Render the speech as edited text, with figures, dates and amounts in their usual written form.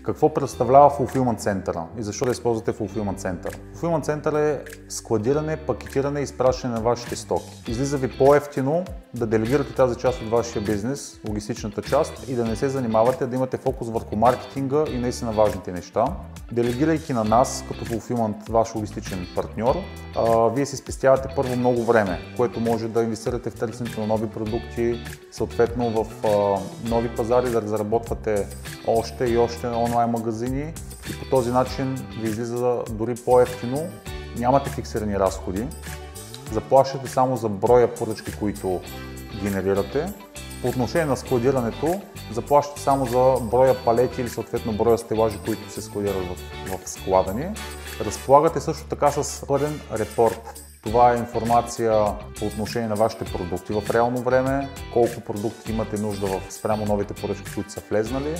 Какво представлява Fulfillment Center и защо да използвате Fulfillment Center? Fulfillment Center е складиране, пакетиране и изпращане на вашите стоки. Излиза ви по-евтино да делегирате тази част от вашия бизнес, логистичната част, и да не се занимавате, да имате фокус върху маркетинга и наистина важните неща. Делегирайки на нас, като Fulfillment, ваш логистичен партньор, вие си спестявате първо много време, което може да инвестирате в търсенето на нови продукти, съответно в нови пазари, да заработвате още и още онлайн магазини, и по този начин ви излиза дори по-евтино, нямате фиксирани разходи, заплащате само за броя поръчки, които генерирате. По отношение на складирането, заплащате само за броя палети или съответно броя стелажи, които се складират в склада ни. Разполагате също така с пълен репорт. Това е информация по отношение на вашите продукти в реално време, колко продукти имате нужда спрямо новите поръчки, които са влезнали,